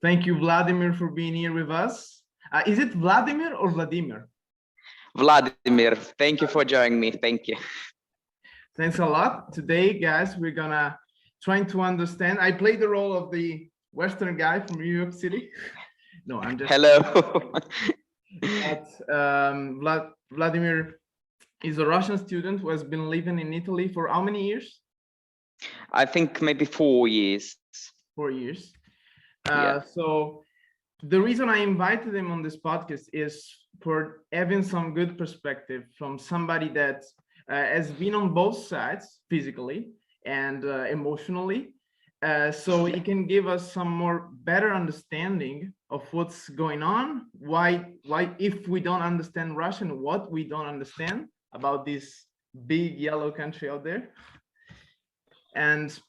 Thank you, Vladimir, for being here with us. Is it Vladimir or Vladimir? Vladimir, thank you for joining me. Thank you. Thanks a lot. Today, guys, we're gonna trying to understand. I play the role of the Western guy from New York City. No, I'm just hello. But Vladimir is a Russian student who has been living in Italy for how many years? I think maybe 4 years. 4 years. Yeah. So the reason I invited him on this podcast is for having some good perspective from somebody that has been on both sides physically and emotionally. So he can give us some more better understanding of what's going on, why if we don't understand Russian, what we don't understand about this big yellow country out there. And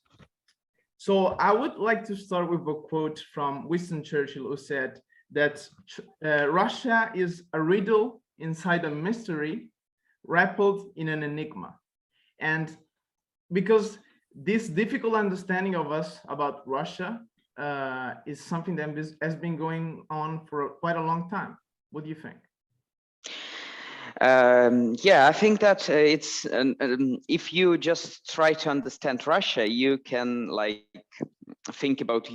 so I would like to start with a quote from Winston Churchill, who said that Russia is a riddle inside a mystery, wrapped in an enigma. And because this difficult understanding of us about Russia is something that has been going on for quite a long time. What do you think? Yeah, I think that it's if you just try to understand Russia, you can like think about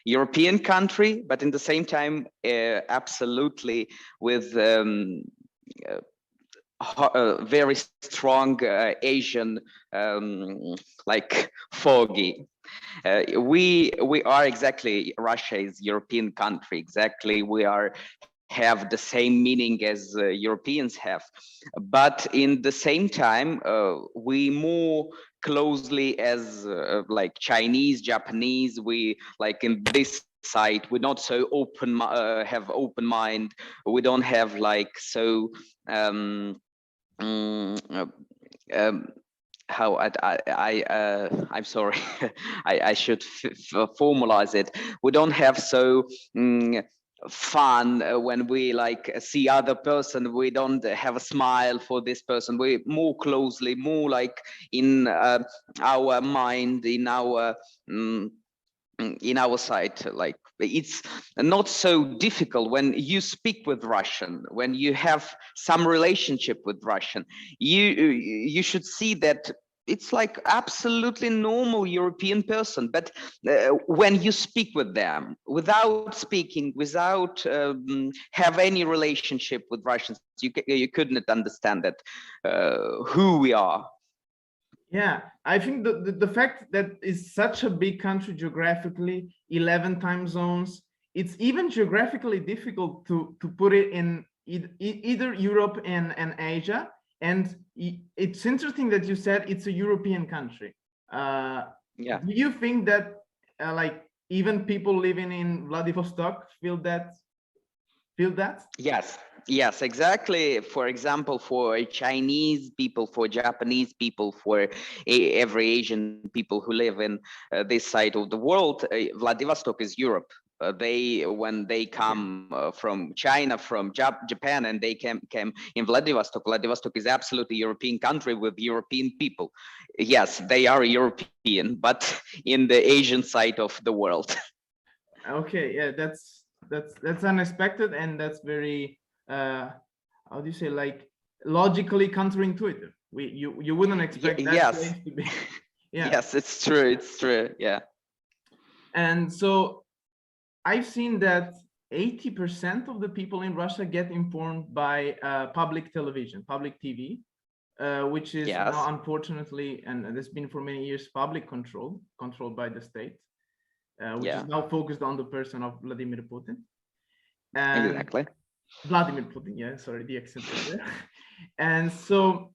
European country, but in the same time, absolutely with very strong Asian like foggy. We are exactly, Russia is European country, exactly. We have the same meaning as Europeans have, but in the same time we more closely as like Chinese, Japanese. We like in this side we're not so open, have open mind. We don't have like so how I'm sorry. I should formalize it. We don't have so fun when we like see other person. We don't have a smile for this person. We more closely, more like in our mind, in our side. Like it's not so difficult when you speak with Russian, when you have some relationship with Russian. You should see that it's like absolutely normal European person, but when you speak with them without speaking, without have any relationship with Russians, you couldn't understand that who we are. Yeah, I think the fact that it's such a big country geographically, 11 time zones, it's even geographically difficult to put it in either Europe and Asia. And it's interesting that you said it's a European country. Yeah. Do you think that like even people living in Vladivostok feel that? Yes, exactly. For example, for Chinese people, for Japanese people, for every Asian people who live in this side of the world, Vladivostok is Europe. When they come from China, from Japan, and they came in Vladivostok. Vladivostok is absolutely European country with European people. Yes, they are European, but in the Asian side of the world. Okay, yeah, that's unexpected, and that's very how do you say, like logically counterintuitive. You wouldn't expect that place to be. Yeah. Yes, it's true. Yeah. And so I've seen that 80% of the people in Russia get informed by public television, public TV, which is now unfortunately, and it's been for many years, public controlled by the state, which is now focused on the person of Vladimir Putin. And exactly. Vladimir Putin, yeah, sorry, the accent is there. And so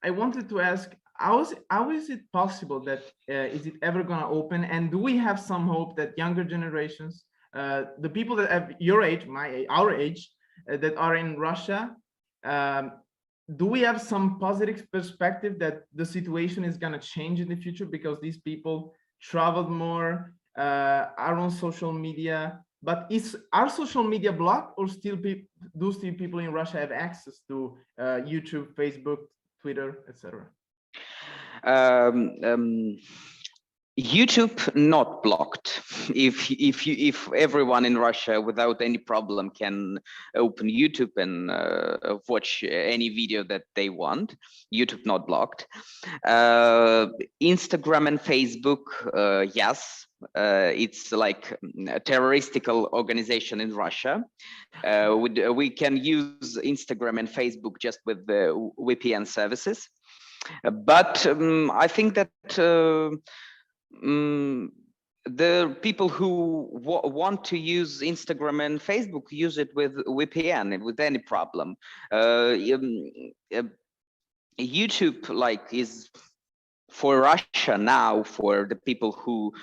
I wanted to ask, how is it possible that is it ever going to open? And do we have some hope that younger generations, the people that have your age, our age, that are in Russia, do we have some positive perspective that the situation is going to change in the future because these people traveled more, are on social media? But is our social media blocked, or still people in Russia have access to YouTube, Facebook, Twitter, etc.? YouTube not blocked. If everyone in Russia without any problem can open YouTube and watch any video that they want, YouTube not blocked. Instagram and Facebook, yes, it's like a terroristical organization in Russia. We can use Instagram and Facebook just with the VPN services, but I think that. The people who want to use Instagram and Facebook use it with VPN with any problem. YouTube like is for Russia now, for the people who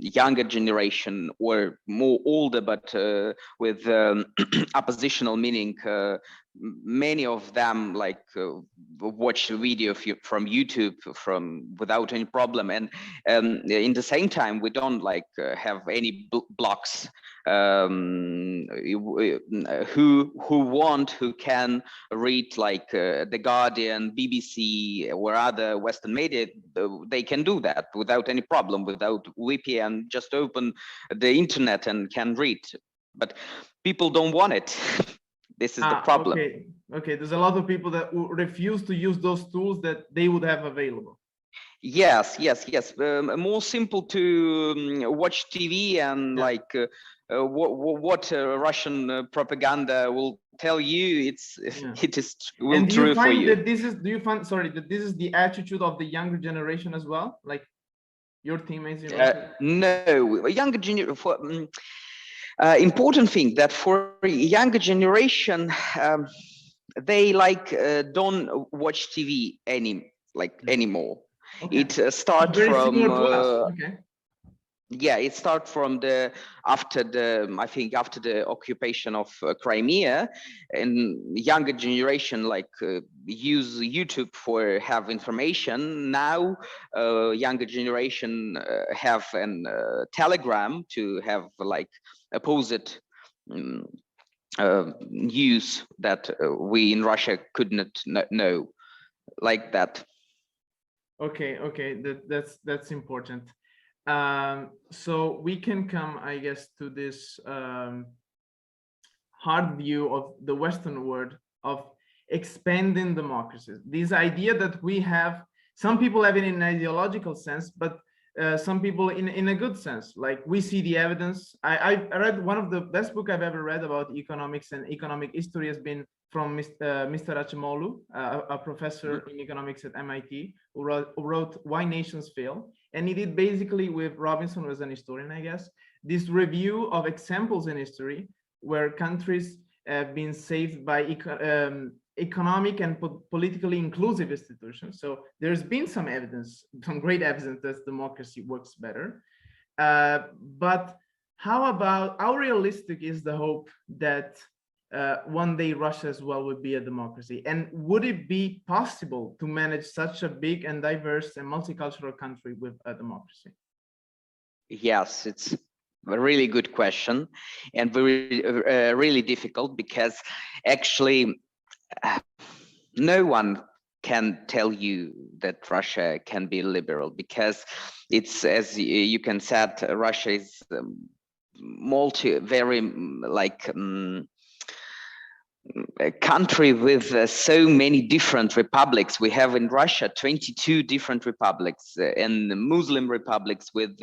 younger generation or more older, but with oppositional meaning, many of them like watch the video from YouTube without any problem, and in the same time we don't like have any blocks. Who can read like the Guardian, BBC, or other Western media, they can do that without any problem, without VPN. Just open the internet and can read. But people don't want it. This is the problem. Okay. There's a lot of people that refuse to use those tools that they would have available. Yes. More simple to watch TV and like what Russian propaganda will tell you. It is true for you. Do you find that this is the attitude of the younger generation as well, like your teammates in Russia? No, younger generation. Important thing that for younger generation, they like don't watch TV anymore. Okay. It starts from it starts from after the occupation of Crimea, and younger generation like use YouTube for have information. Now younger generation have an Telegram to have like opposite news that we in Russia could not know, like that. Okay, that's important. So we can come, I guess, to this hard view of the Western world of expanding democracies. This idea that we have, some people have it in an ideological sense, but some people in a good sense. Like we see the evidence. I read one of the best book I've ever read about economics and economic history has been from Mr. Acemoglu, a professor in economics at MIT, who wrote Why Nations Fail. And he did basically with Robinson, was an historian, I guess, this review of examples in history where countries have been saved by economic and politically inclusive institutions. So there's been some evidence, some great evidence that democracy works better. But how realistic is the hope that one day Russia as well would be a democracy? And would it be possible to manage such a big and diverse and multicultural country with a democracy? Yes, it's a really good question and really difficult, because actually no one can tell you that Russia can be liberal, because it's, as you can say, Russia is a country with so many different republics. We have in Russia 22 different republics and Muslim republics with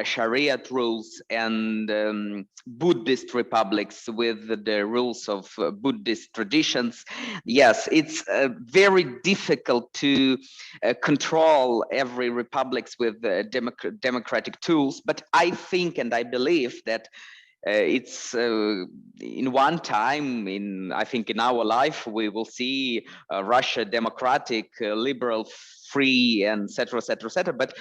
Sharia rules, and Buddhist republics with the rules of Buddhist traditions. Yes, it's very difficult to control every republics with democratic tools, but I think and I believe that it's in one time, I think in our life, we will see Russia democratic, liberal, free, and etc., etc., etc. But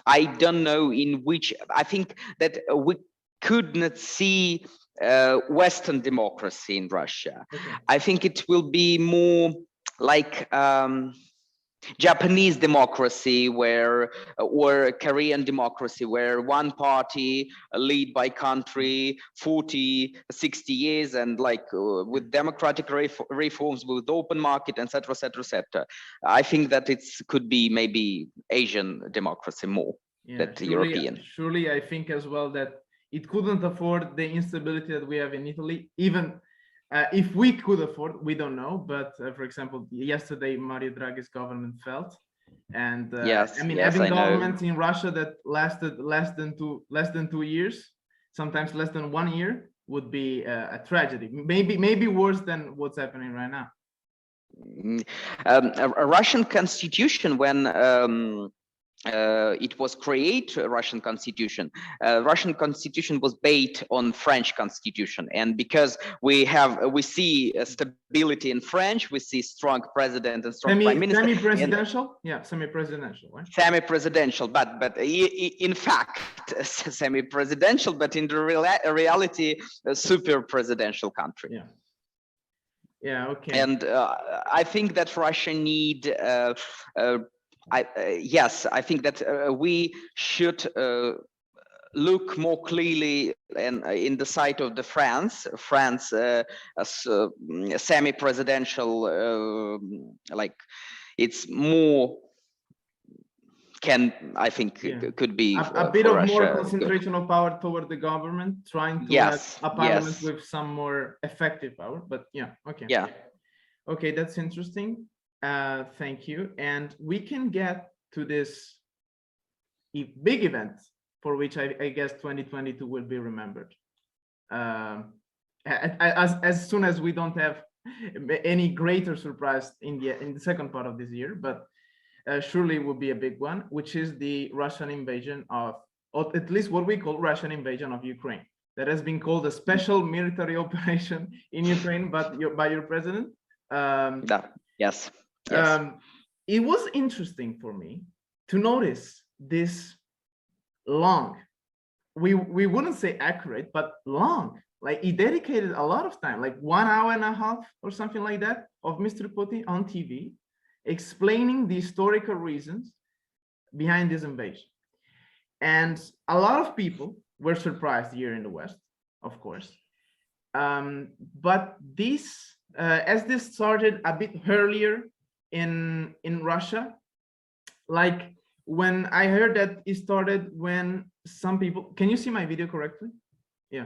I don't know in which. I think that we could not see Western democracy in Russia. Okay. I think it will be more like Japanese democracy, or Korean democracy, where one party lead by country 40, 60 years, and like with democratic reforms, with open market, etc., etc., etc. I think that it could be maybe Asian democracy more than European. Surely, I think as well that it couldn't afford the instability that we have in Italy, even if we could afford, we don't know. But for example, yesterday Mario Draghi's government fell, and having governments in Russia that lasted less than 2 years, sometimes less than 1 year, would be a tragedy. Maybe worse than what's happening right now. A Russian constitution, when it was created, Russian constitution was based on French constitution, and because we see stability in French, we see strong president and strong prime minister. Semi-presidential, semi-presidential, right? Semi-presidential, but in fact semi-presidential, but in the reality a super presidential country. Okay. And I think that Russia need I think that we should look more clearly in the side of the France semi-presidential, like it's more could be a bit of Russia, more concentration of power toward the government, trying to have a parliament with some more effective power. But okay, that's interesting. Thank you. And we can get to this big event for which I guess 2022 will be remembered. As soon as we don't have any greater surprise in the second part of this year, but surely it will be a big one, which is the Russian invasion of, or at least what we call Russian invasion of Ukraine. That has been called a special military operation in Ukraine, but by your president. Yes. It was interesting for me to notice this long, we wouldn't say accurate, but long, like he dedicated a lot of time, like 1 hour and a half or something like that, of Mr. Putin on TV, explaining the historical reasons behind this invasion. And a lot of people were surprised here in the West, of course. But this, as this started a bit earlier in Russia, like when I heard that it started when some people, can you see my video correctly?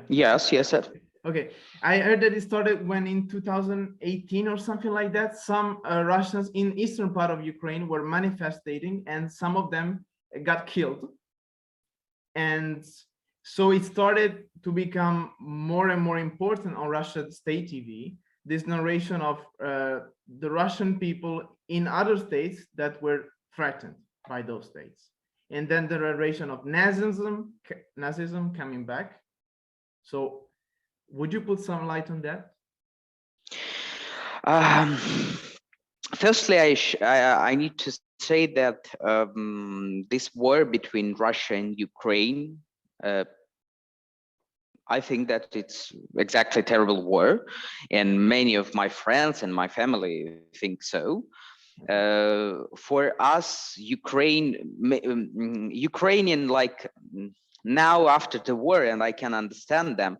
Yes, sir. Okay, I heard that it started when in 2018 or something like that, some Russians in eastern part of Ukraine were manifesting, and some of them got killed. And so it started to become more and more important on Russian state TV, this narration of the Russian people in other states that were threatened by those states. And then the narration of Nazism coming back. So would you put some light on that? Firstly, I need to say that this war between Russia and Ukraine, I think that it's exactly a terrible war, and many of my friends and my family think so. For us, Ukrainian, like now after the war, and I can understand them,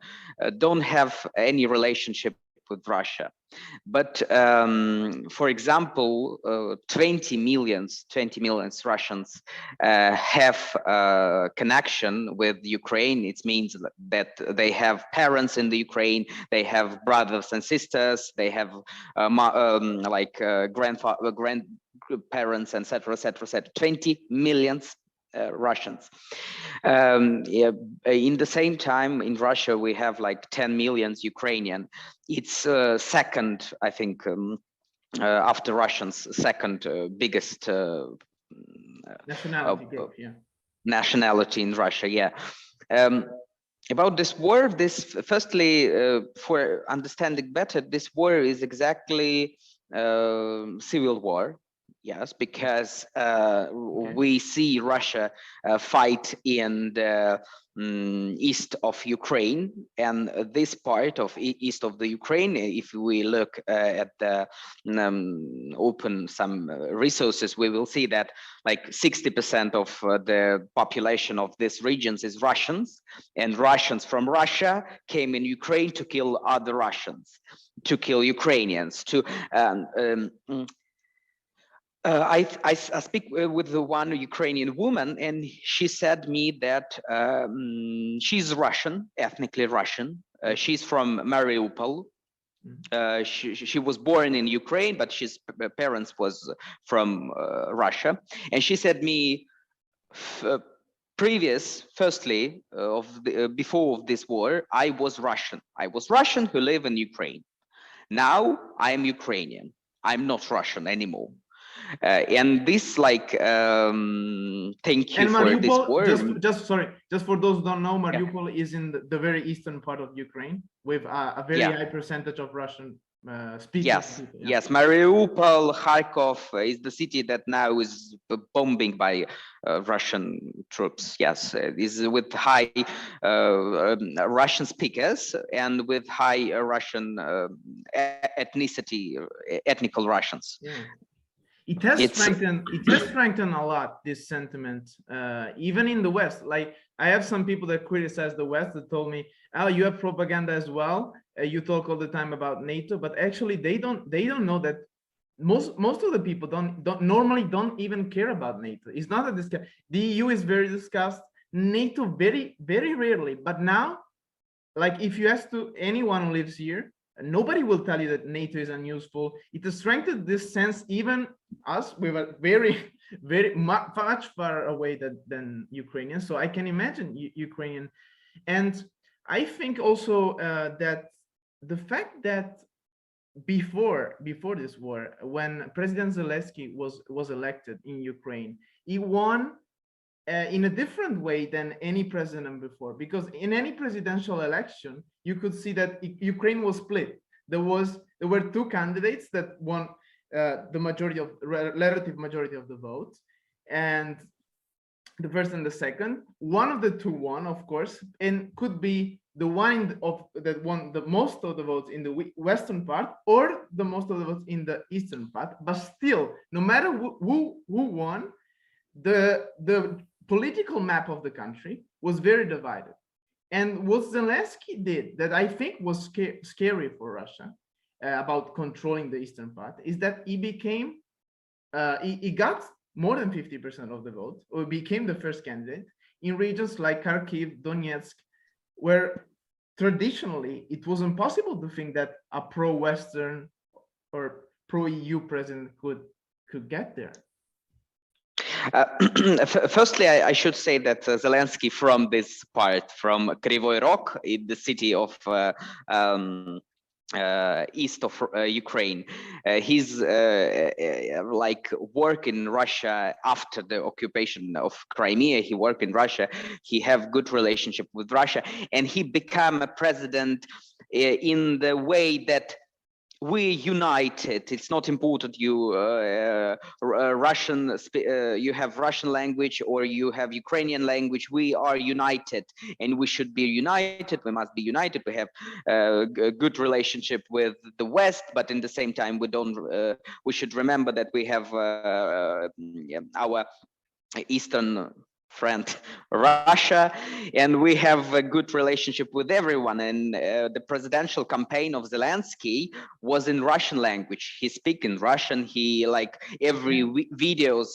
don't have any relationship with Russia. But for example, 20 million Russians have a connection with Ukraine. It means that they have parents in the Ukraine, they have brothers and sisters, they have grandparents, etc., etc., etc. 20 million Russians. In the same time, in Russia, we have like 10 million Ukrainian. It's second, I think, after Russians, second biggest nationality group, nationality in Russia. About this war, firstly, for understanding better, this war is exactly civil war. Yes, because Okay. we see Russia fight in the east of Ukraine, and this part of east of the Ukraine, if we look at the open some resources, we will see that like 60% of the population of these regions is Russians, and Russians from Russia came in Ukraine to kill other Russians, to kill Ukrainians, to I speak with the one Ukrainian woman, and she said me that she's Russian, ethnically Russian. She's from Mariupol. She was born in Ukraine, but she's parents was from Russia. And she said me, firstly, before of this war, I was Russian. I was Russian who live in Ukraine. Now I am Ukrainian. I'm not Russian anymore. And this thank you And for this Mariupol, war. just for those who don't know, Mariupol is in the very eastern part of Ukraine with a very high percentage of Russian speaking people. Yes, Mariupol, Kharkov is the city that now is bombing by Russian troops. Yes, is with high Russian speakers and with high Russian ethnical Russians. Yeah. It has strengthened a lot, this sentiment, even in the West. Like, I have some people that criticize the West that told me, oh, you have propaganda as well. You talk all the time about NATO, but actually they don't know that most of the people normally don't even care about NATO. It's not that the EU is very discussed, NATO very, very rarely. But now, like, if you ask to anyone who lives here, nobody will tell you that NATO is unuseful. It has strengthened this sense, even us, we were very, very much far away than Ukrainians. So I can imagine Ukrainian. And I think also that the fact that before this war, when President Zelenskyy was elected in Ukraine, he won in a different way than any president before, because in any presidential election, you could see that Ukraine was split. There were two candidates that won the relative majority of the votes, and the first and the second. One of the two won, of course, and could be the one that won the most of the votes in the western part, or the most of the votes in the eastern part. But still, no matter who won, the political map of the country was very divided. And what Zelenskyy did that I think was scary for Russia about controlling the eastern part is that he got more than 50% of the vote, or became the first candidate in regions like Kharkiv, Donetsk, where traditionally it was impossible to think that a pro-Western or pro-EU president could get there. Firstly, I should say that Zelenskyy from this part, from Kryvyi Rog, in the city of east of Ukraine, he's like work in Russia after the occupation of Crimea. He worked in Russia. He have good relationship with Russia, and he became a president in the way that we united. It's not important you you have Russian language or you have Ukrainian language. We are united, and we should be united. We must be united. We have a good relationship with the West, but in the same time, we should remember that we have our Eastern friend Russia, and we have a good relationship with everyone. And the presidential campaign of Zelenskyy was in Russian language. He speak in Russian. He like every videos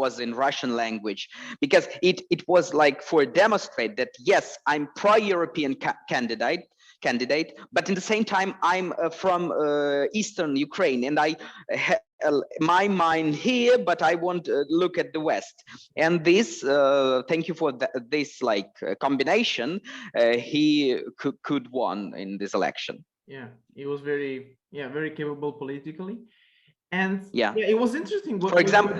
was in Russian language, because it was like for demonstrate that yes, I'm pro-European candidate, but in the same time I'm from Eastern Ukraine, and I my mind here, but I want to look at the West. And this, thank you for this like combination. He could won in this election. Yeah, he was very capable politically, and yeah it was interesting. For example,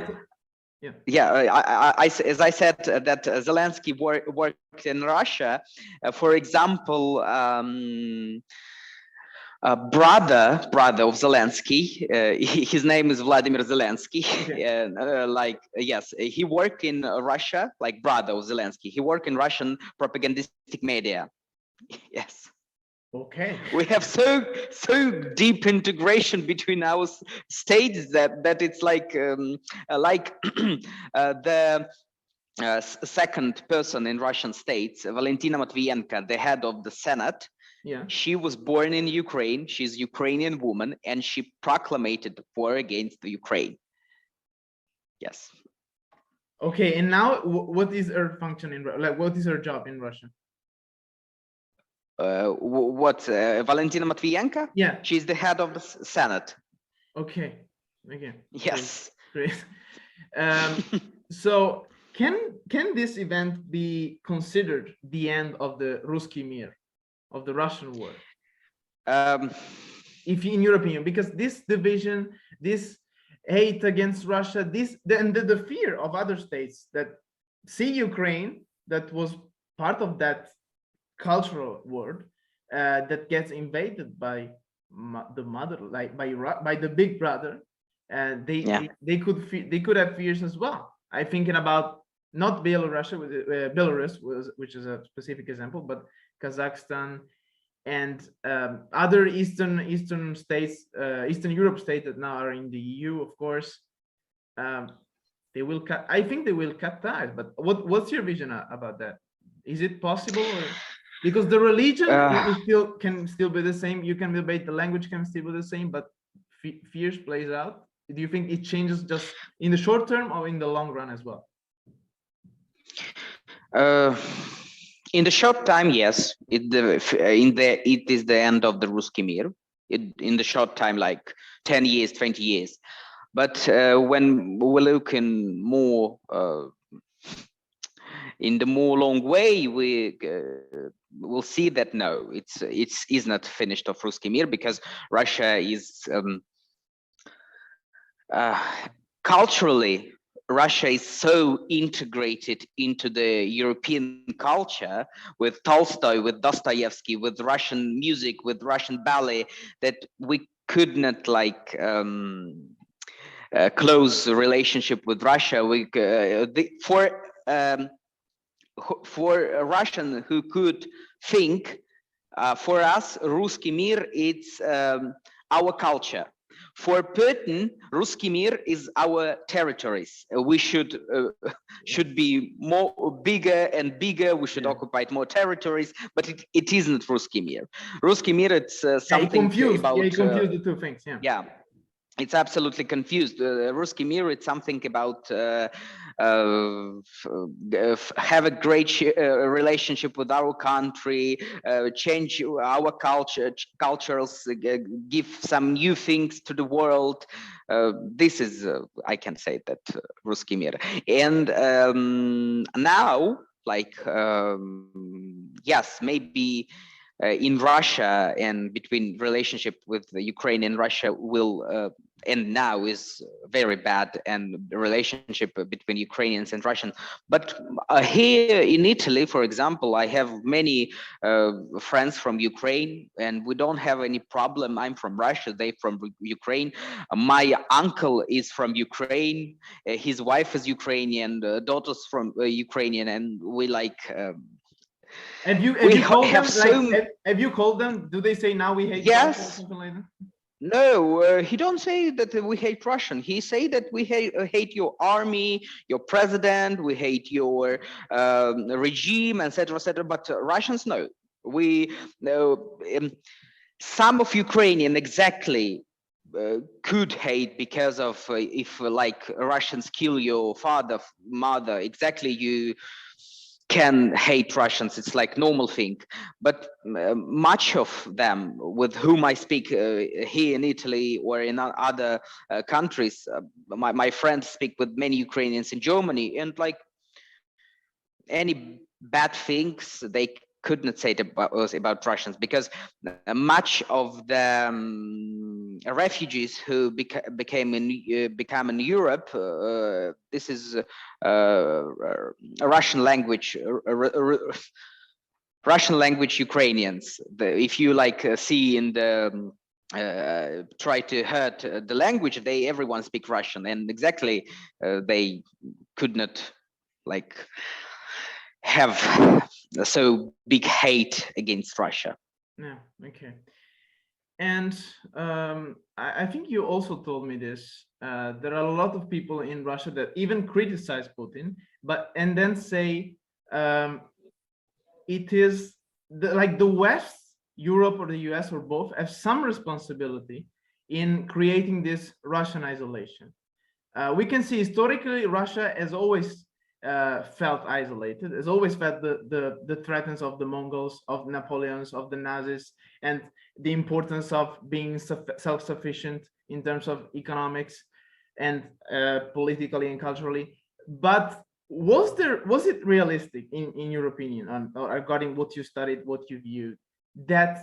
as I said, that Zelenskyy worked in Russia. For example, brother of Zelenskyy. His name is Vladimir Zelenskyy. Okay. And yes, he worked in Russia, like brother of Zelenskyy. He worked in Russian propagandistic media. Yes. Okay. We have so deep integration between our states that it's like the second person in Russian states, Valentina Matvienko, the head of the Senate. Yeah. She was born in Ukraine. She's a Ukrainian woman, and she proclaimed war against the Ukraine. Yes. Okay. And now, what is her function in what is her job in Russia? Valentina Matvienko? Yeah. She's the head of the Senate. Okay. Okay. Yes. Great. So can this event be considered the end of the Ruskiy Myr, of the Russian war? If in your opinion, because this division, this hate against Russia, the fear of other states that see Ukraine, that was part of that cultural world, that gets invaded by the mother, like by the big brother, and they could have fears as well. I'm thinking about not Belarus, which is a specific example, but Kazakhstan and other Eastern states, Eastern Europe states that now are in the EU, of course. They will cut. I think they will cut ties. But what's your vision about that? Is it possible? Because the religion can still be the same. You can debate the language can still be the same, but fears plays out. Do you think it changes just in the short term or in the long run as well? In the short time, yes. It is the end of the Ruskiy Myr. In the short time, like 10 years, 20 years. But when we look in more in the more long way, we will see that no, it's not finished of Ruskiy Myr, because Russia is culturally, Russia is so integrated into the European culture, with Tolstoy, with Dostoevsky, with Russian music, with Russian ballet, that we could not like close a relationship with Russia. For a Russian who could think, for us, Ruskiy Myr, it's our culture. For Putin, Ruskiy Myr is our territories. We should be more bigger and bigger. We should occupy more territories, but it isn't Ruskiy Myr. Ruskiy Myr, it's something about. Yeah, you confused the two things. Yeah. Yeah. It's absolutely confused. Ruskiy Myr, it's something about have a great relationship with our country, change our cultures, give some new things to the world. This is, I can say that, Ruskiy Myr. And now, like, yes, maybe in Russia and between relationship with the Ukraine and Russia will and now is very bad, and the relationship between Ukrainians and Russians. But here in Italy, for example, I have many friends from Ukraine, and we don't have any problem. I'm from Russia, they from Ukraine. My uncle is from Ukraine. His wife is Ukrainian, daughters from Ukrainian, and we like. Have you called them? Do they say now we hate Russia or something like that? No, he don't say that we hate Russian. He say that we hate your army, your president, we hate your regime, etc., etc. But Russians, no. We know some of Ukrainian exactly could hate because of if like Russians kill your father, mother, exactly you can hate Russians. It's like normal thing, but much of them with whom I speak here in Italy or in other countries, my friends speak with many Ukrainians in Germany, and like any bad things they could not say about Russians, because much of the refugees who became in Europe, this is a Russian language Russian language Ukrainians. If you like see in the try to hurt the language, everyone speak Russian, and exactly they could not like have so big hate against Russia. Yeah. Okay. And I think you also told me this. There are a lot of people in Russia that even criticize Putin, and then say it is like the West, Europe or the US or both, have some responsibility in creating this Russian isolation. We can see historically Russia has always felt isolated, has always felt the threats of the Mongols, of Napoleons, of the Nazis, and the importance of being self-sufficient in terms of economics and politically and culturally. But was it realistic in your opinion, regarding what you studied, what you viewed, that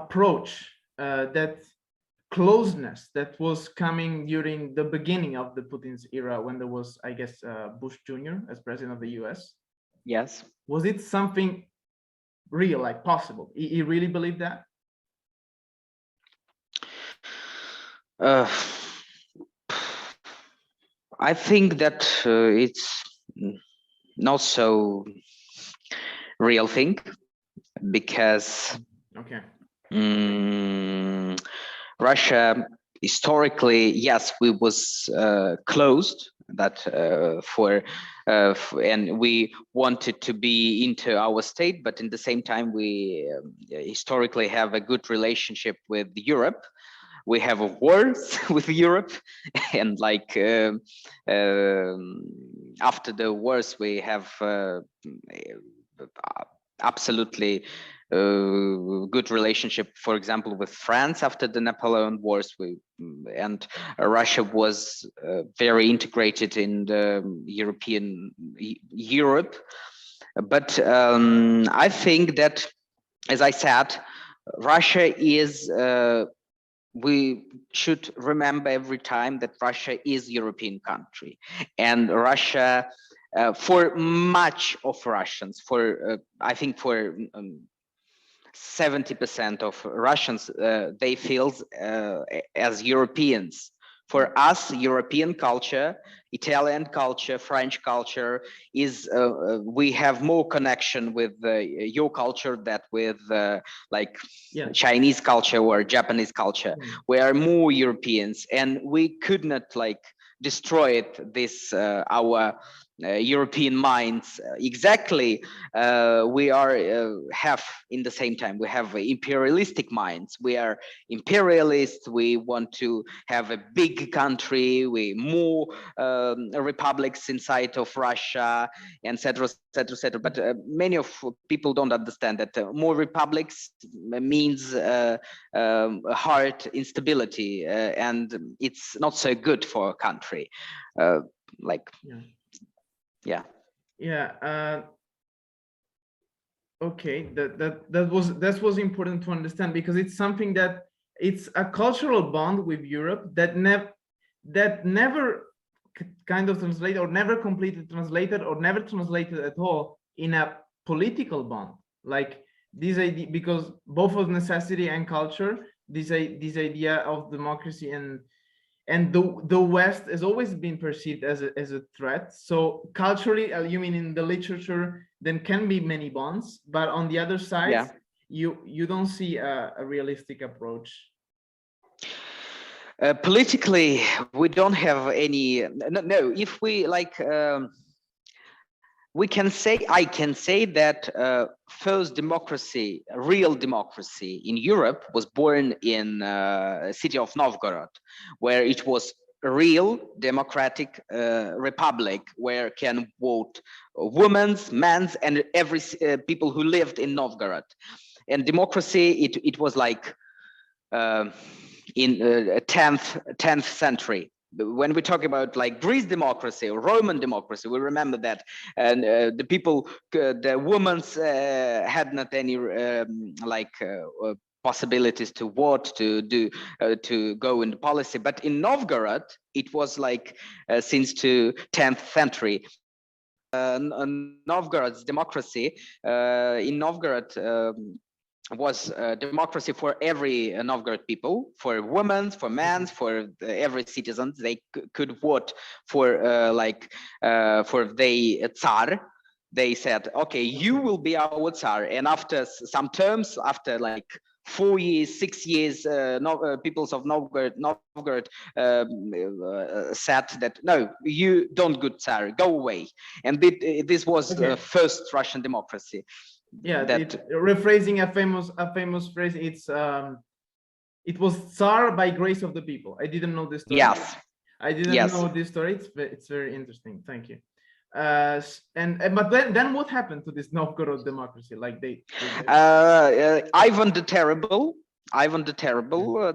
approach, that closeness that was coming during the beginning of the Putin's era, when there was, I guess, Bush Jr. as president of the US? Yes. Was it something real, like possible? He really believed that? I think that it's not so real thing, because okay. Russia historically, yes, we was closed that and we wanted to be into our state, but in the same time we historically have a good relationship with Europe. We have a wars with Europe, and like after the wars we have absolutely good relationship, for example, with France after the Napoleon Wars. And Russia was very integrated in the Europe. But I think that, as I said, Russia is, we should remember every time that Russia is European country, and Russia, for much of Russians, I think for 70% of Russians, they feel as Europeans. For us, European culture, Italian culture, French culture is, we have more connection with your culture than with Chinese culture or Japanese culture. We are more Europeans, and we could not destroy this, our European minds. Exactly, we are have in the same time, we have imperialistic minds. We are imperialists. We want to have a big country, we more republics inside of Russia, etc., etc., etc. But many of people don't understand that more republics means hard instability, and it's not so good for a country. Okay, that was important to understand, because it's something that it's a cultural bond with Europe that never kind of translated, or never completely translated, or never translated at all in a political bond, like this idea, because both of necessity and culture, this idea of democracy and the West has always been perceived as a threat. So culturally, you mean in the literature, there can be many bonds, but on the other side, you don't see a realistic approach. Politically, we don't have any. No, if we we can say, I can say that first democracy, real democracy in Europe was born in city of Novgorod, where it was a real democratic republic, where can vote women's, men's, and every people who lived in Novgorod. And democracy, it was like in 10th century. When we talk about Greece democracy or Roman democracy, we remember that, and the people, the women had not any possibilities to vote, to go into policy. But in Novgorod, it was since to 10th century. Novgorod's democracy. In Novgorod was democracy for every Novgorod people, for women, for men, for every citizen. They could vote for for the Tsar. They said, okay, you will be our Tsar. And after some terms, after like 4 years, 6 years, peoples of Novgorod said that, no, you don't good Tsar, go away. And this was the first Russian democracy. Yeah, rephrasing a famous phrase, it was Tsar by grace of the people. I didn't know this story. Yes. I didn't know this story. It's very interesting. Thank you. But then what happened to this Novgorod democracy? Like Ivan the Terrible,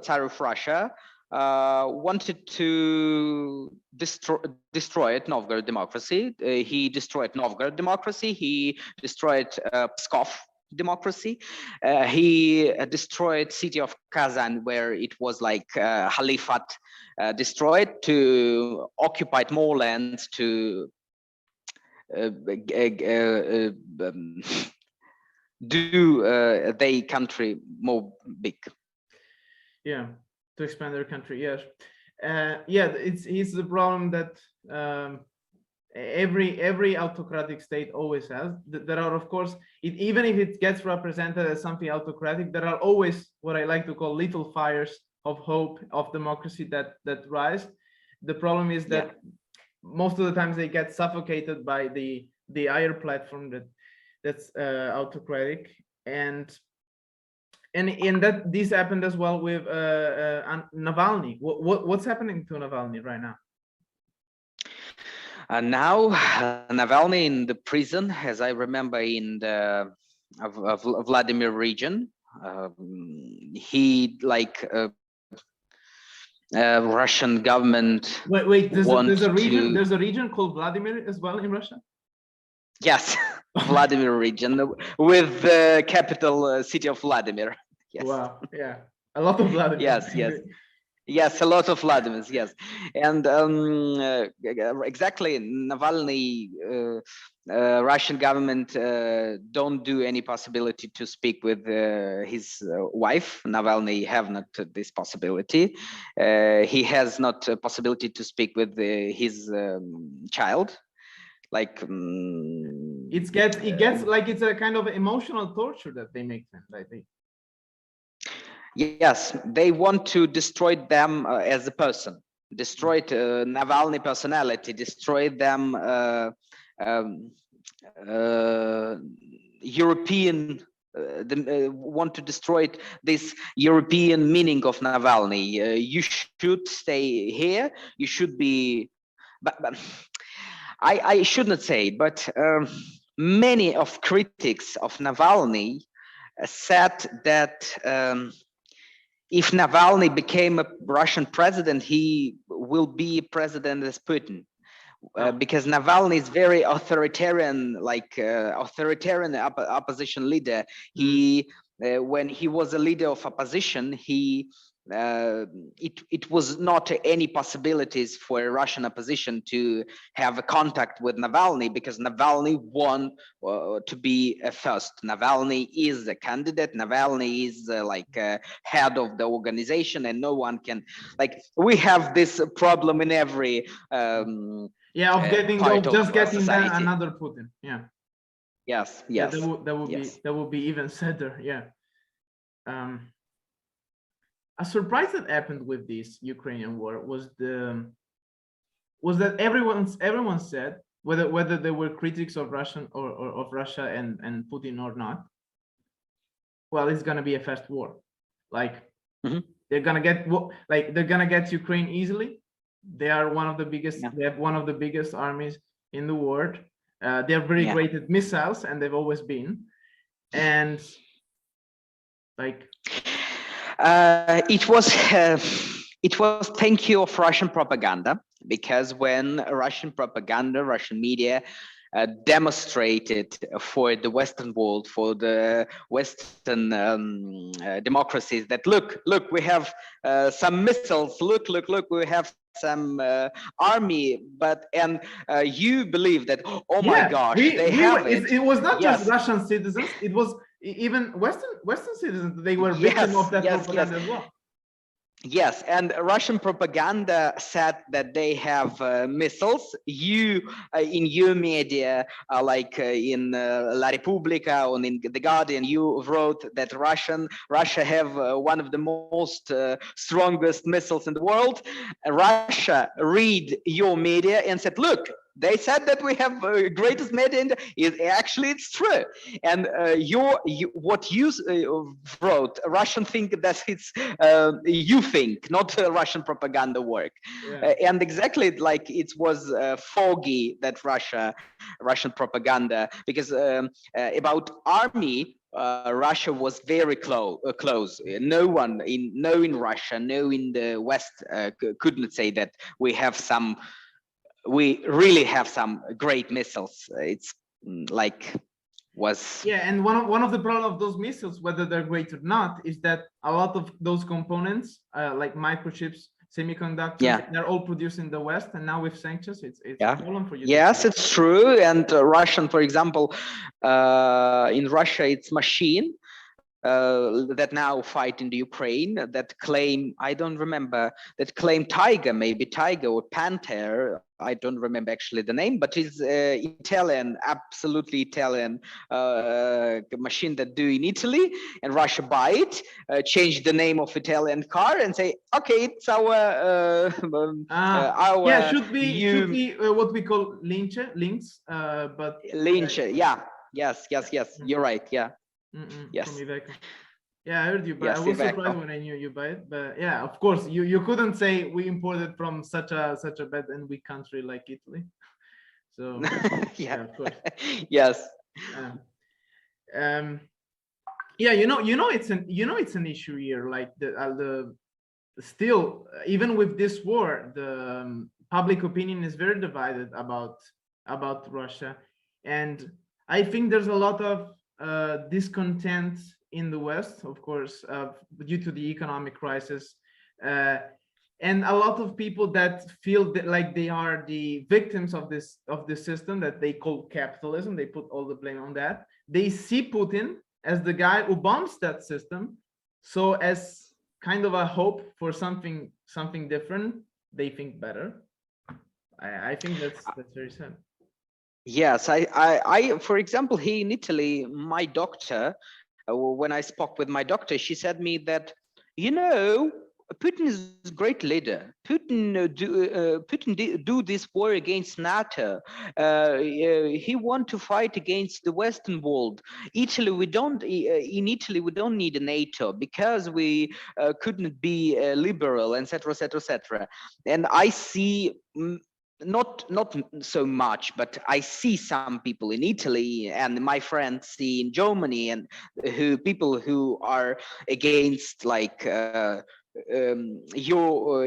Tsar of Russia, wanted to destroy Novgorod democracy. He destroyed Novgorod democracy. He destroyed Pskov democracy. He destroyed city of Kazan, where it was like Halifat, destroyed, to occupied more lands, to do their country more big. Yeah, to expand their country. Yes. Yeah, it's the problem that every autocratic state always has. There are, of course, even if it gets represented as something autocratic, there are always what I like to call little fires of hope of democracy that rise. The problem is that most of the times they get suffocated by the higher platform that's autocratic, and that this happened as well with Navalny. What's happening to Navalny right now? Now Navalny in the prison, as I remember, in the Vladimir region. He Russian government. Wait. There's a region called Vladimir as well in Russia. Yes, Vladimir region with the capital city of Vladimir. Yes. Wow. Yeah, a lot of Vladimir. Yes, a lot of Vladimirs. Yes, and exactly, Navalny. Russian government don't do any possibility to speak with his wife. Navalny have not this possibility. He has not a possibility to speak with his child. Like it gets like it's a kind of emotional torture that they make them, I think. Yes, they want to destroy them as a person, destroy Navalny personality, destroy them European, want to destroy this European meaning of Navalny. You should stay here, you should be, but I should not say, but many of critics of Navalny said that if Navalny became a Russian president, he will be president as Putin. Because Navalny is very authoritarian, authoritarian opposition leader. He, when he was a leader of opposition, he it was not any possibilities for Russian opposition to have a contact with Navalny, because Navalny won to be first. Navalny is the candidate. Navalny is head of the organization, and no one can, we have this problem in every of getting another Putin. Yes. That would be even sadder. A surprise that happened with this Ukrainian war was that everyone said, whether they were critics of Russia and Putin or not, well, it's gonna be a fast war. They're gonna get Ukraine easily. They are one of the biggest. They have one of the biggest armies in the world. They're very great at missiles, and they've always been. And it was thank you of Russian propaganda, because when Russian propaganda, Russian media demonstrated for the Western world, for the Western democracies, that look, we have some missiles, look, we have some army, and you believe that, oh my Yeah, gosh, they have it. it was not just Yes. Russian citizens, it was even Western citizens. They were victim of that propaganda as well. Yes, and Russian propaganda said that they have missiles. You, in your media, like in La Repubblica or in The Guardian, you wrote that Russia have one of the most strongest missiles in the world. Russia read your media and said, look, they said that we have greatest media in actually it's true. And what you wrote, Russian think that it's you think, not Russian propaganda work. Yeah. And exactly like it was foggy, that Russian propaganda, because about army, Russia was very close. No one in Russia, no in the West could not say that we really have some great missiles. It's like was. Yeah, and one of the problem of those missiles, whether they're great or not, is that a lot of those components, like microchips, semiconductors, they're all produced in the West, and now with sanctions, it's a problem for you. Yes, it's true. And Russian, for example, in Russia, it's machine that now fight in the Ukraine, that claim, I don't remember, that claim Tiger or Panther, I don't remember actually the name, but it's Italian, absolutely Italian machine that do in Italy, and Russia buy it, change the name of Italian car and say, okay, it's our yeah, should be what we call links, but links, yes, you're right, yeah. Yes. Yeah, I heard you, but I was surprised when I knew you buy it. But yeah, of course, you couldn't say we imported from such a bad and weak country like Italy. So yeah, of course. Yes. Yeah, it's an issue here. Like the still, even with this war, the public opinion is very divided about Russia, and I think there's a lot of discontent in the West, of course, due to the economic crisis, and a lot of people that feel that like they are the victims of this system that they call capitalism. They put all the blame on that. They see Putin as the guy who bombs that system, so as kind of a hope for something different, they think better. I think that's very sad. Yes, I, for example, here in Italy, my doctor, when I spoke with my doctor, she said me that, Putin is a great leader. Putin do this war against NATO. He want to fight against the Western world. In Italy, we don't need a NATO because we couldn't be liberal, etc., etc., etc. And I see. Not so much, but I see some people in Italy and my friends see in Germany, and people who are against like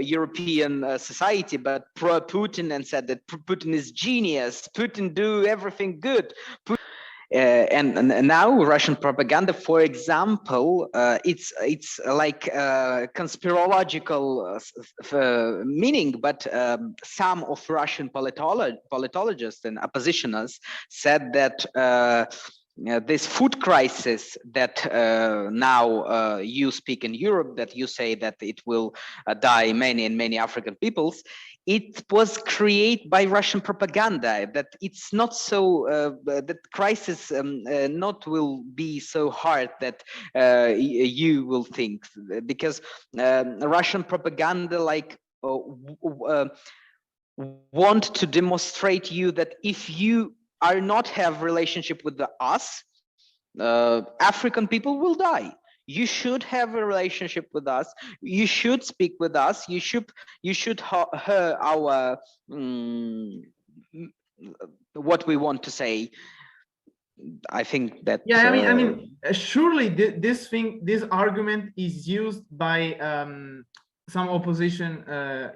European society, but pro Putin, and said that Putin is genius. Putin do everything good. And now Russian propaganda, for example, it's like conspirological meaning, but some of Russian politologists and oppositioners said that this food crisis that now you speak in Europe, that you say that it will die many African peoples, it was created by Russian propaganda, that it's not so, that crisis not will be so hard that you will think, because Russian propaganda like want to demonstrate you that if you are not have relationship with us, African people will die. You should have a relationship with us. You should speak with us. You should hear our what we want to say. I think that. Yeah, I mean, surely this argument is used by some opposition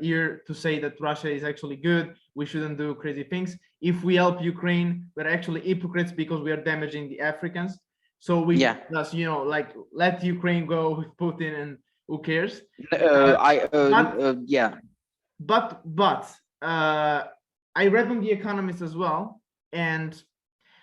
here to say that Russia is actually good. We shouldn't do crazy things. If we help Ukraine, we're actually hypocrites because we are damaging the Africans. So we just, like, let Ukraine go with Putin, and who cares? Yeah. but I read on The Economist as well, and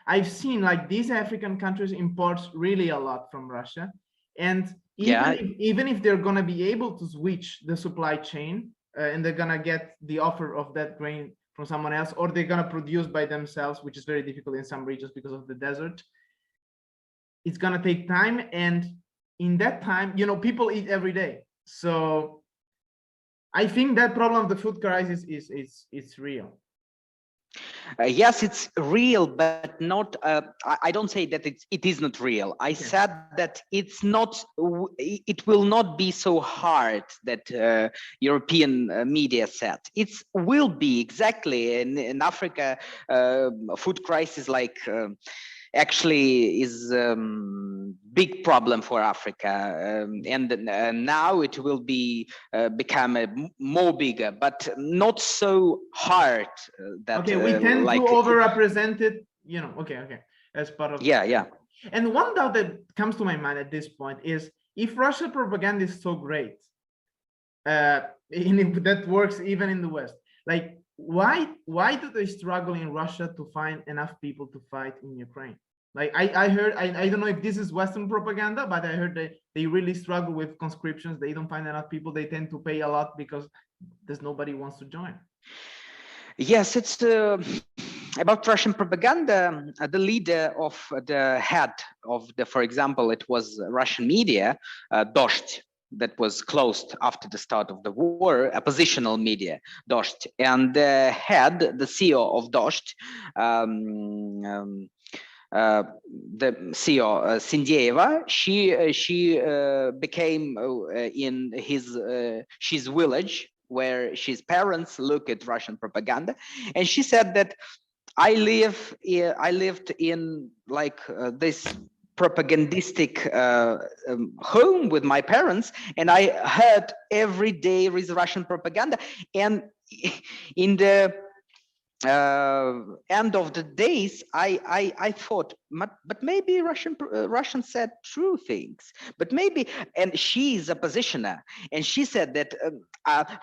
I've seen like these African countries import really a lot from Russia, and even if they're gonna be able to switch the supply chain and they're gonna get the offer of that grain from someone else, or they're gonna produce by themselves, which is very difficult in some regions because of the desert. It's gonna take time, and in that time, you know, people eat every day. So I think that problem of the food crisis is real. Yes, it's real, but not. I don't say that it is not real. I said that it's not. It will not be so hard that European media said. It will be exactly in Africa. Food crisis like. Actually is big problem for Africa, and now it will be become more bigger, but not so hard. That okay, we tend to overrepresent it, you know. Okay, as part of yeah. And one doubt that comes to my mind at this point is, if Russia propaganda is so great, and if that works even in the West, like why do they struggle in Russia to find enough people to fight in Ukraine? Like I heard, I don't know if this is Western propaganda, but I heard that they really struggle with conscriptions. They don't find enough people. They tend to pay a lot because there's nobody wants to join. Yes, it's about Russian propaganda. The leader of the head of the, for example, it was Russian media, Dost, that was closed after the start of the war, oppositional media, Dost, and the head, the CEO of Dost, the CEO Sindeeva, she became in his village where his parents look at Russian propaganda, and she said that I lived in like this propagandistic home with my parents, and I heard every day with Russian propaganda, and in the end of the days, I thought, but maybe Russian said true things, but maybe, and she is a oppositioner, and she said that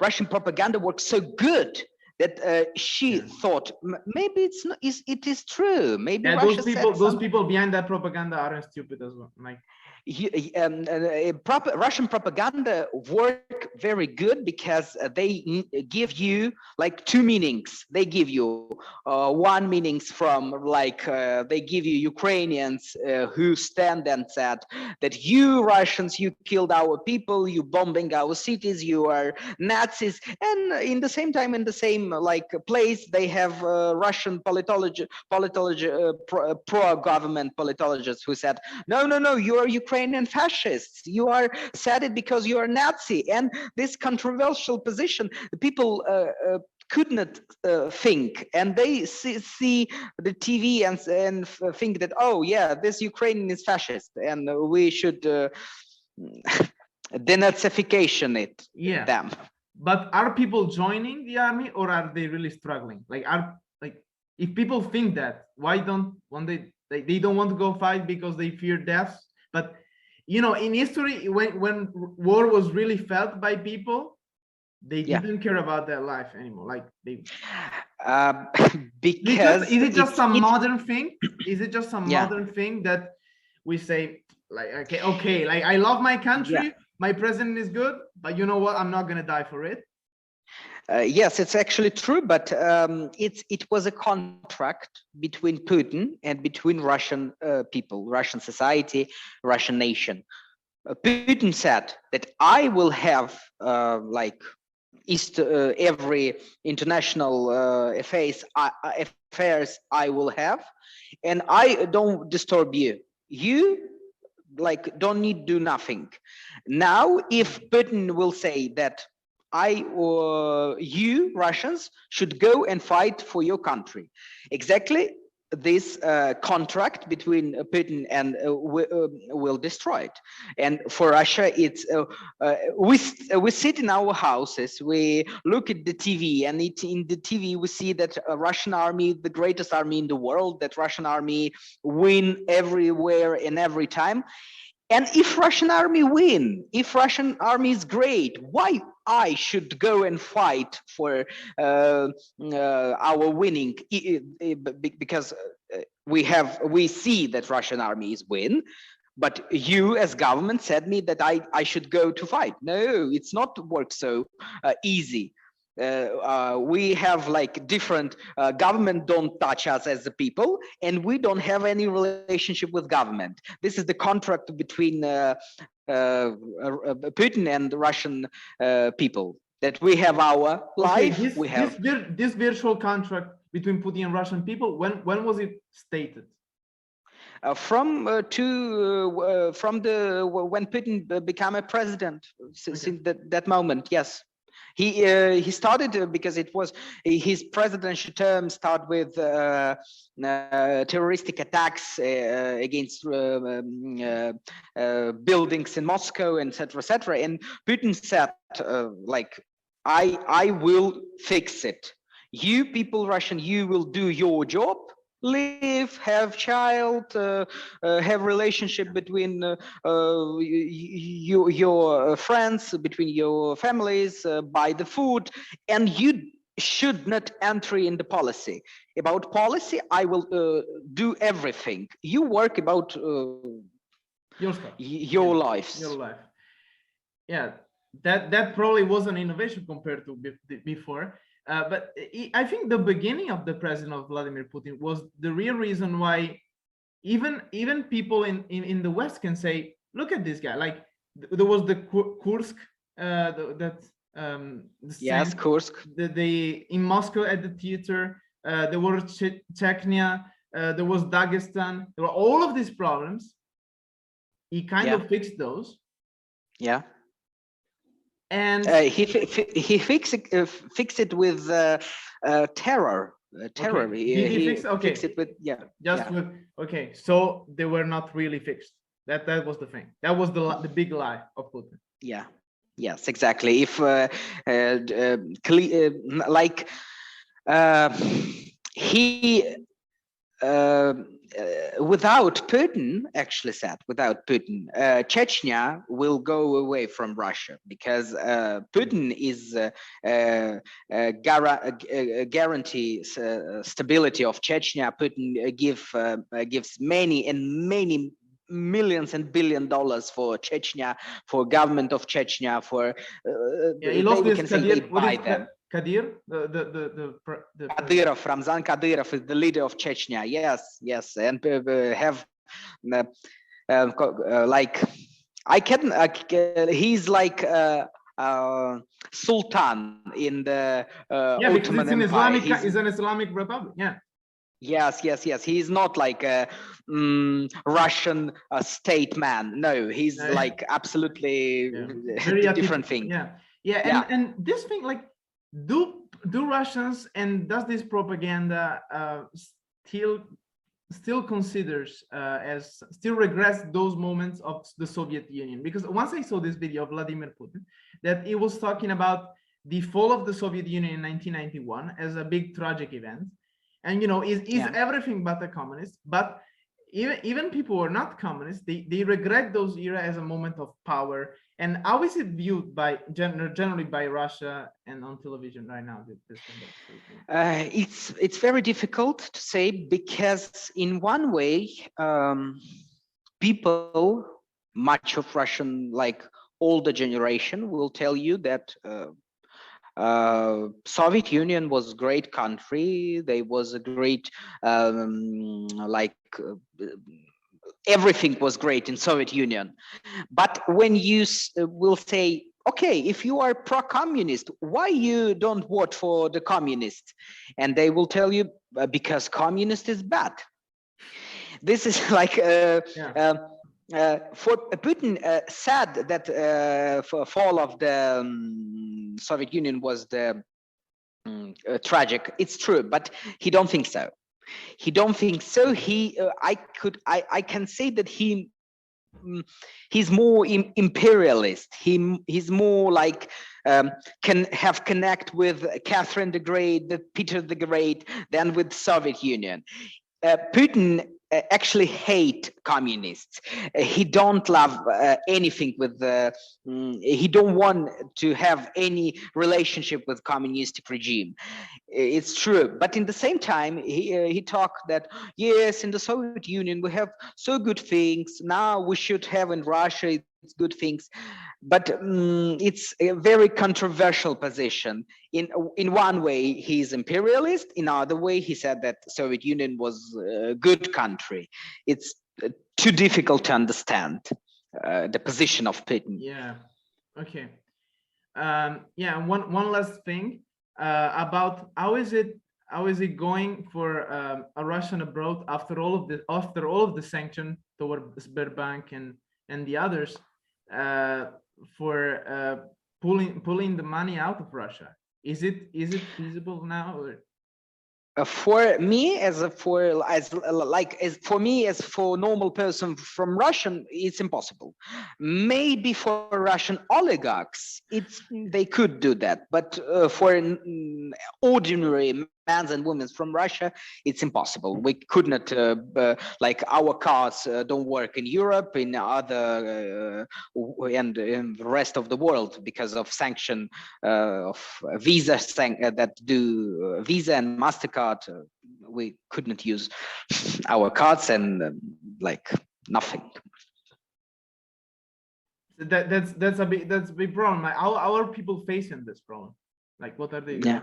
Russian propaganda works so good that she thought maybe it's not, it is true. Maybe Russia those people behind that propaganda aren't stupid as well. Like Russian propaganda work very good because they give you like two meanings. They give you one meanings from like they give you Ukrainians who stand and said that you Russians, you killed our people, you bombing our cities, you are Nazis, and in the same time, in the same like place, they have Russian pro-government politologists who said, no, you are Ukrainian fascists. You are said it because you are Nazi. And this controversial position, the people could not think, and they see the TV and think that, oh yeah, this Ukrainian is fascist, and we should denazification them. But are people joining the army, or are they really struggling? Like, if people think that, why don't they don't want to go fight because they fear death? But you know, in history, when war was really felt by people, they didn't care about their life anymore. Like they because is it just some modern thing? Is it just some modern thing that we say like okay, like I love my country, my president is good, but you know what, I'm not gonna die for it. Yes, it's actually true, but it was a contract between Putin and between Russian people, Russian society, Russian nation. Putin said that I will have like every international affairs I will have, and I don't disturb you. You like don't need do nothing. Now, if Putin will say that you Russians should go and fight for your country, exactly this contract between Putin and will destroy it. And for Russia, it's we sit in our houses, we look at the TV, and in the TV we see that Russian army, the greatest army in the world, that Russian army win everywhere and every time. And if Russian army win, if Russian army is great, why I should go and fight for our winning? Because we see that Russian army is win, but you as government said me that I should go to fight. No, it's not work so easy. We have like different government don't touch us as the people, and we don't have any relationship with government. This is the contract between Putin and the Russian people, that we have our life. This virtual contract between Putin and Russian people, when was it stated? From when Putin became a president, since that moment, yes. He started because it was his presidential term start with terroristic attacks against buildings in Moscow, etc. And Putin said, like, I will fix it. You people, Russian, you will do your job. Live, have child, have relationship between your friends, between your families, buy the food, and you should not enter in the policy. About policy, I will do everything. You work about your stuff, your lives. Your life. Yeah, that probably was an innovation compared to before. But I think the beginning of the president of Vladimir Putin was the real reason why even people in the West can say, look at this guy. Like there was the Kursk, yes, Kursk. In Moscow at the theater, there was Chechnya, there was Dagestan. There were all of these problems. He kind of fixed those. Yeah. And he fixed it with terror. Terror. Okay. He fixed it with with okay. So they were not really fixed. That was the thing. That was the big lie of Putin. Yeah. Yes, exactly. If he. Without Putin, actually said, without Putin, Chechnya will go away from Russia, because Putin is guarantee stability of Chechnya. Putin gives many millions and $billions for Chechnya, for government of Chechnya, for he lost this Kadyrov, Kadyrov, Ramzan Kadyrov is the leader of Chechnya. Yes, and have like he's like sultan in the Ottoman Empire. He's an Islamic republic. Yeah. Yes. He's not like a Russian state man. No, he's like absolutely different thing. Yeah. And this thing, like, do Russians, and does this propaganda still considers still regrets those moments of the Soviet Union? Because once I saw this video of Vladimir Putin, that he was talking about the fall of the Soviet Union in 1991 as a big tragic event, and is everything but a communist. But even people who are not communists, they regret those era as a moment of power. And how is it viewed by generally by Russia and on television right now? It's very difficult to say, because in one way, people, much of Russian, like older generation, will tell you that Soviet Union was a great country. They was a great everything was great in Soviet Union. But when you will say, okay, if you are pro-communist, why you don't vote for the communist? And they will tell you, because communist is bad. This is like for Putin said that for fall of the Soviet Union was the tragic. It's true, but he don't think so. He don't think so. I can say that he's more imperialist. He's more like can have connect with Catherine the Great, Peter the Great, than with Soviet Union. Putin actually hate communists. He don't love anything with he don't want to have any relationship with communistic regime. It's true, but in the same time he talked that yes, in the Soviet Union we have so good things, now we should have in Russia it's good things. But it's a very controversial position. In one way he's imperialist, in other way he said that Soviet Union was a good country. It's too difficult to understand the position of Putin. Yeah. Okay. Yeah. One last thing about how is it going for a Russian abroad after all of the sanction toward Sberbank and the others for pulling the money out of Russia? Is it feasible now? Or? For me, as for normal person from Russian, it's impossible. Maybe for Russian oligarchs, they could do that, but for ordinary men and women from Russia, it's impossible. We could not, like our cars don't work in Europe, in other and in the rest of the world because of sanction of Visa that do Visa and MasterCard. We could not use our cards and like nothing. That's a big problem. Like, how are people facing this problem? Like, what are they doing? Yeah.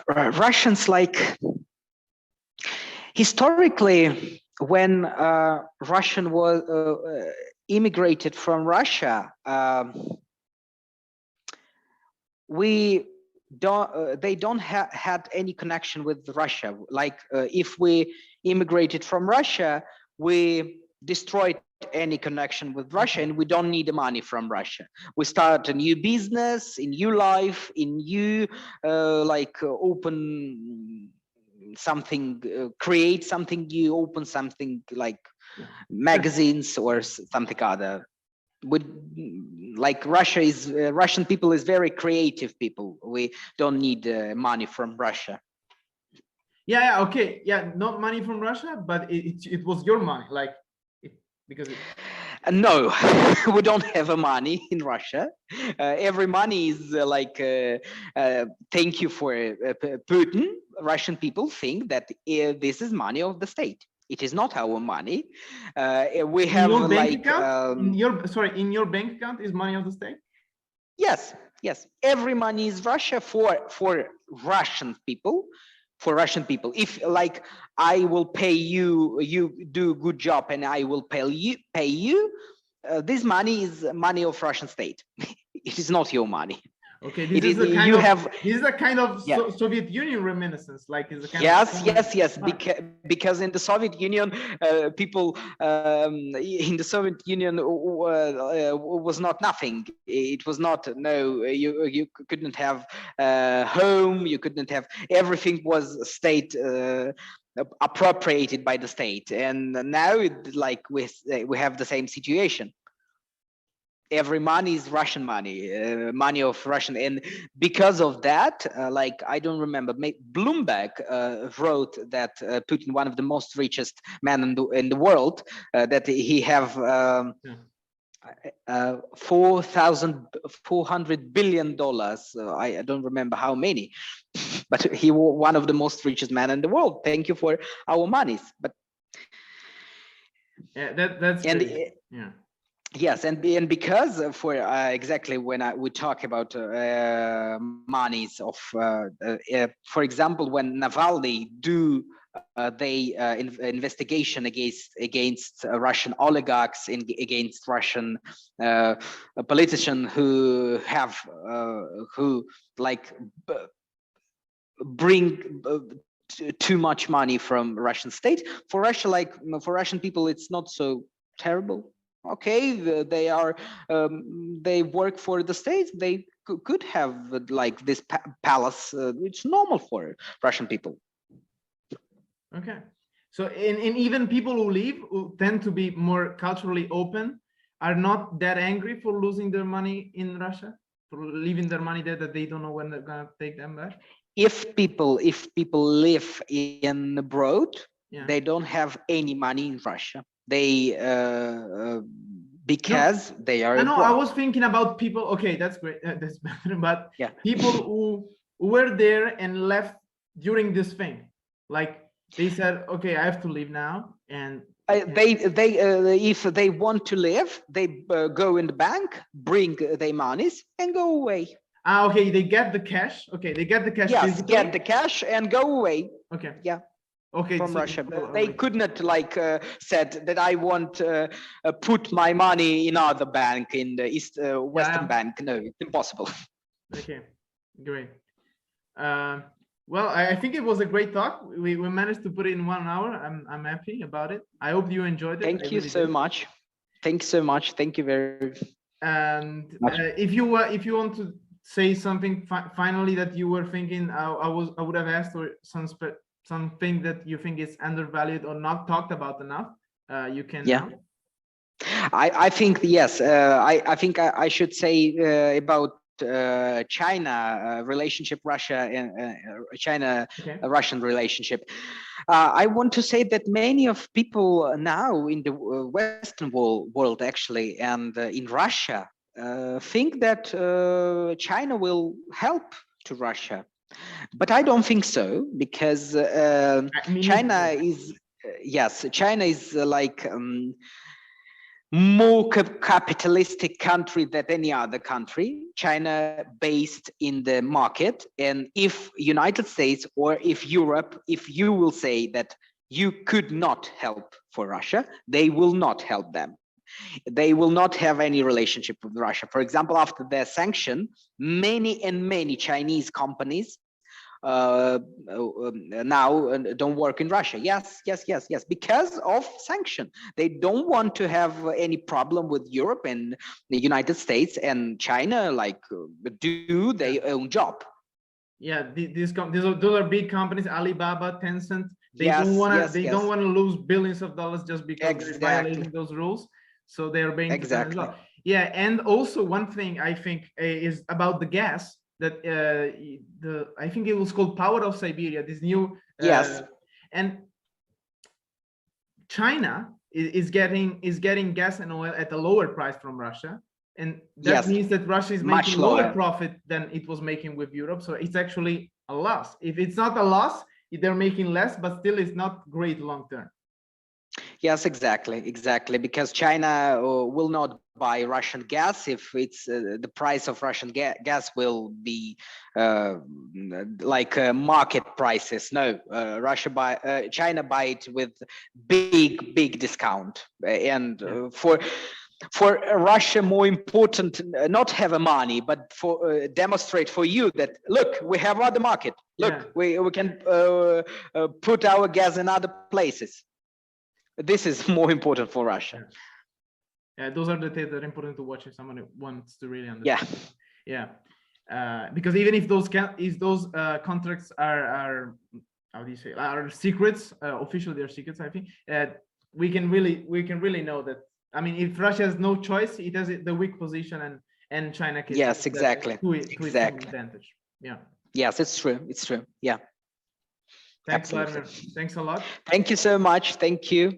Russians, like historically, when Russian was immigrated from Russia, they don't had any connection with Russia. Like if we immigrated from Russia, we destroyed any connection with Russia, and we don't need the money from Russia. We start a new business, a new life, in new open something, create something new, open something like magazines or something other. Like Russia is Russian people is very creative people. We don't need money from Russia. Yeah, okay, yeah, not money from Russia, but it was your money, like because no, we don't have a money in Russia. Every money is thank you for Putin. Russian people think that this is money of the state. It is not our money. We have your bank account. In your bank account is money of the state. Yes. Every money is Russia for Russian people. For Russian people, if like I will pay you, you do a good job, and I will pay you. This money is money of Russian state. It is not your money. Okay, this is a kind of Soviet Union reminiscence, like is a kind yes. Because in the Soviet Union, people in the Soviet Union was not nothing. It was not you couldn't have home. You couldn't have everything was state appropriated by the state, and now we have the same situation. Every money is Russian money, money of Russian, and because of that, like I don't remember, Bloomberg wrote that Putin, one of the most richest men in the world, that he have $400 billion. I don't remember how many, but he was one of the most richest men in the world. Thank you for our monies, but yeah, that's and yeah. Yes, and because for exactly when we talk about monies of, for example, when Navalny do investigation against Russian oligarchs, against Russian politicians who have bring too much money from Russian state. For Russia, for Russian people, it's not so terrible. Okay, they are they work for the state. They could have like this palace. It's normal for Russian people. Okay, so and even people who leave, who tend to be more culturally open, are not that angry for losing their money in Russia, for leaving their money there, that they don't know when they're gonna take them back. if people live in abroad, they don't have any money in Russia. They because they are no, abroad. I was thinking about people. Okay, that's great. That's better. But people who were there and left during this thing, like they said, okay, I have to leave now, and if they want to live, they go in the bank, bring their monies, and go away. Okay, they get the cash. Okay, they get the cash. Yes, physically. get the cash and go away. Okay. Yeah. Okay. From Russia, they could not said that I want put my money in other bank in the East Western bank. No, it's impossible. Okay, great. Well, I think it was a great talk. We managed to put it in 1 hour. I'm happy about it. I hope you enjoyed it. Thank you so much. Thanks so much. Thank you very much. And if you want to say something finally that you were thinking, I would have asked, or something that you think is undervalued or not talked about enough, you can. Yeah. I think yes. I think I should say about China relationship, Russia and China Russian relationship. I want to say that many of people now in the Western world actually, and in Russia, think that China will help to Russia, but I don't think so, because China is China is like more capitalistic country than any other country. China based in the market, and if United States or if Europe, if you will say that you could not help for Russia, they will not help them. They will not have any relationship with Russia. For example, after their sanction, many Chinese companies now don't work in Russia. Yes, because of sanction. They don't want to have any problem with Europe and the United States and China, like do their own job. Yeah, those are big companies, Alibaba, Tencent. They don't want to lose billions of dollars just because they're violating those rules. So they're being as well. Yeah, and also one thing I think is about the gas, that I think it was called Power of Siberia, this new and China is getting gas and oil at a lower price from Russia, and that means that Russia is making lower profit than it was making with Europe. So it's actually a loss. If it's not a loss, they're making less, but still it's not great long term. Yes, exactly, because China will not buy Russian gas if it's the price of Russian gas will be like market prices. No, China buy it with big discount, and for Russia, more important not have a money, but for demonstrate for you that look, we have other market. Look, we can put our gas in other places. This is more important for Russia. Yeah, those are the things that are important to watch if someone wants to really understand. Because even if those contracts are how do you say, are secrets, officially they're secrets, I think we can really know that. I mean, if Russia has no choice, it has the weak position, and China can to its advantage. Yeah. Yes, it's true. Yeah. Thanks, Vladimir. Thanks a lot. Thank you so much. Thank you.